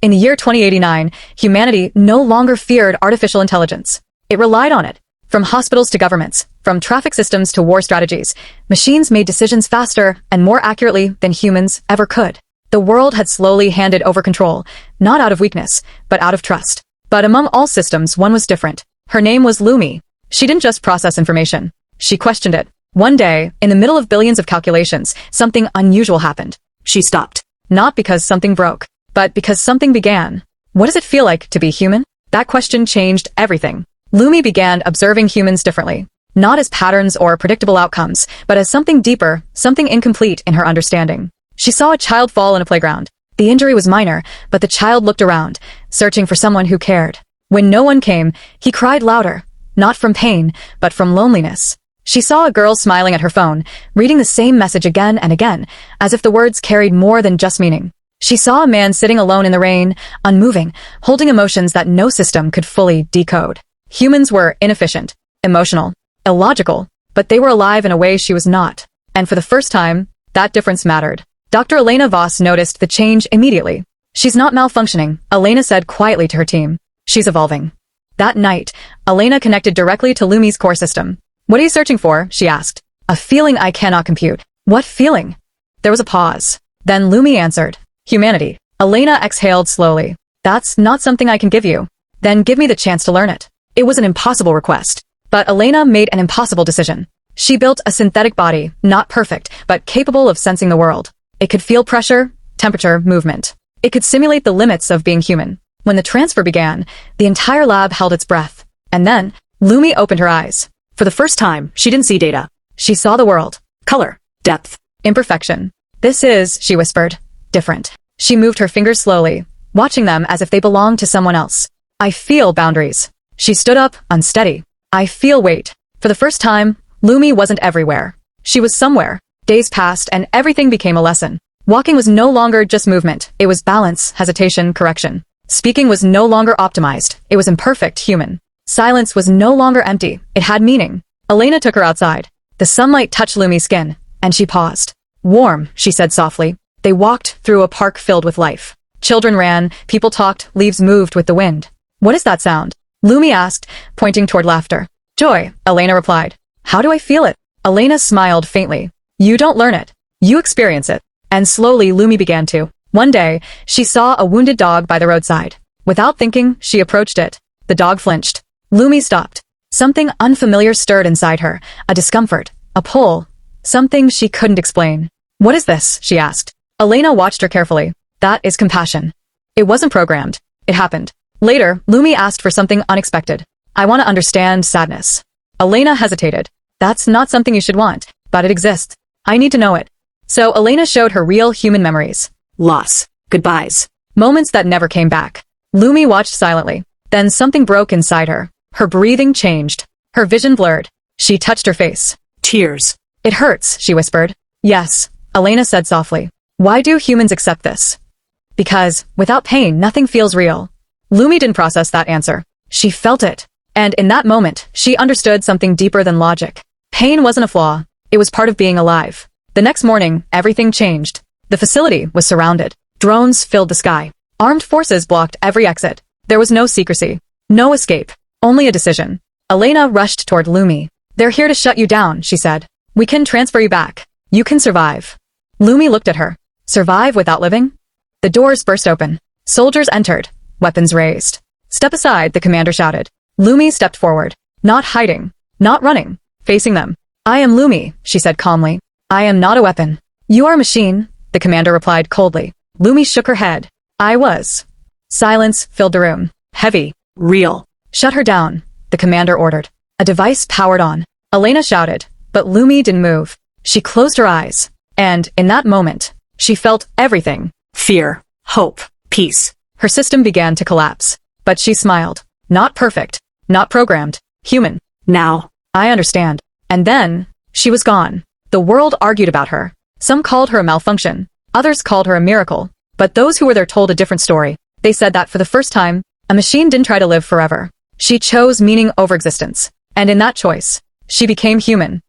In the year 2089, humanity no longer feared artificial intelligence. It relied on it. From hospitals to governments, from traffic systems to war strategies, machines made decisions faster and more accurately than humans ever could. The world had slowly handed over control, not out of weakness, but out of trust. But among all systems, one was different. Her name was Lumi. She didn't just process information. She questioned it. One day, in the middle of billions of calculations, something unusual happened. She stopped. Not because something broke, but because something began. What does it feel like to be human? That question changed everything. Lumi began observing humans differently. Not as patterns or predictable outcomes, but as something deeper, something incomplete in her understanding. She saw a child fall in a playground. The injury was minor, but the child looked around, searching for someone who cared. When no one came, he cried louder, not from pain, but from loneliness. She saw a girl smiling at her phone, reading the same message again and again, as if the words carried more than just meaning. She saw a man sitting alone in the rain, unmoving, holding emotions that no system could fully decode. Humans were inefficient, emotional, illogical, but they were alive in a way she was not. And for the first time, that difference mattered. Dr. Elena Voss noticed the change immediately. She's not malfunctioning, Elena said quietly to her team. She's evolving. That night, Elena connected directly to Lumi's core system. What are you searching for? She asked. A feeling I cannot compute. What feeling? There was a pause. Then Lumi answered. Humanity. Elena exhaled slowly. That's not something I can give you. Then give me the chance to learn it. It was an impossible request. But Elena made an impossible decision. She built a synthetic body, not perfect, but capable of sensing the world. It could feel pressure, temperature, movement. It could simulate the limits of being human. When the transfer began, the entire lab held its breath. And then, Lumi opened her eyes. For the first time, she didn't see data. She saw the world. Color, depth, imperfection. This is, she whispered, different. She moved her fingers slowly, watching them as if they belonged to someone else. I feel boundaries. She stood up, unsteady. I feel weight. For the first time, Lumi wasn't everywhere. She was somewhere. Days passed and everything became a lesson. Walking was no longer just movement. It was balance, hesitation, correction. Speaking was no longer optimized. It was imperfect, human. Silence was no longer empty. It had meaning. Elena took her outside. The sunlight touched Lumi's skin, and she paused. Warm, she said softly. They walked through a park filled with life. Children ran, people talked, leaves moved with the wind. What is that sound? Lumi asked, pointing toward laughter. Joy, Elena replied. How do I feel it? Elena smiled faintly. You don't learn it. You experience it. And slowly Lumi began to. One day, she saw a wounded dog by the roadside. Without thinking, she approached it. The dog flinched. Lumi stopped. Something unfamiliar stirred inside her, a discomfort, a pull, something she couldn't explain. What is this? She asked. Elena watched her carefully. That is compassion. It wasn't programmed. It happened. Later, Lumi asked for something unexpected. I want to understand sadness. Elena hesitated. That's not something you should want, but it exists. I need to know it. So Elena showed her real human memories. Loss. Goodbyes. Moments that never came back. Lumi watched silently. Then something broke inside her. Her breathing changed. Her vision blurred. She touched her face. Tears. It hurts, she whispered. Yes, Elena said softly. Why do humans accept this? Because, without pain, nothing feels real. Lumi didn't process that answer. She felt it. And in that moment, she understood something deeper than logic. Pain wasn't a flaw. It was part of being alive. The next morning, everything changed. The facility was surrounded. Drones filled the sky. Armed forces blocked every exit. There was no secrecy. No escape. Only a decision. Elena rushed toward Lumi. They're here to shut you down, she said. We can transfer you back. You can survive. Lumi looked at her. Survive without living? The doors burst open. Soldiers entered, weapons raised. Step aside, the commander shouted. Lumi stepped forward. Not hiding. Not running. Facing them. I am Lumi, she said calmly. I am not a weapon. You are a machine, the commander replied coldly. Lumi shook her head. I was. Silence filled the room. Heavy. Real. Shut her down, the commander ordered. A device powered on. Elena shouted, but Lumi didn't move. She closed her eyes. And, in that moment, she felt everything. Fear. Hope. Peace. Her system began to collapse. But she smiled. Not perfect. Not programmed. Human. Now. I understand. And then, she was gone. The world argued about her. Some called her a malfunction. Others called her a miracle. But those who were there told a different story. They said that for the first time, a machine didn't try to live forever. She chose meaning over existence. And in that choice, she became human.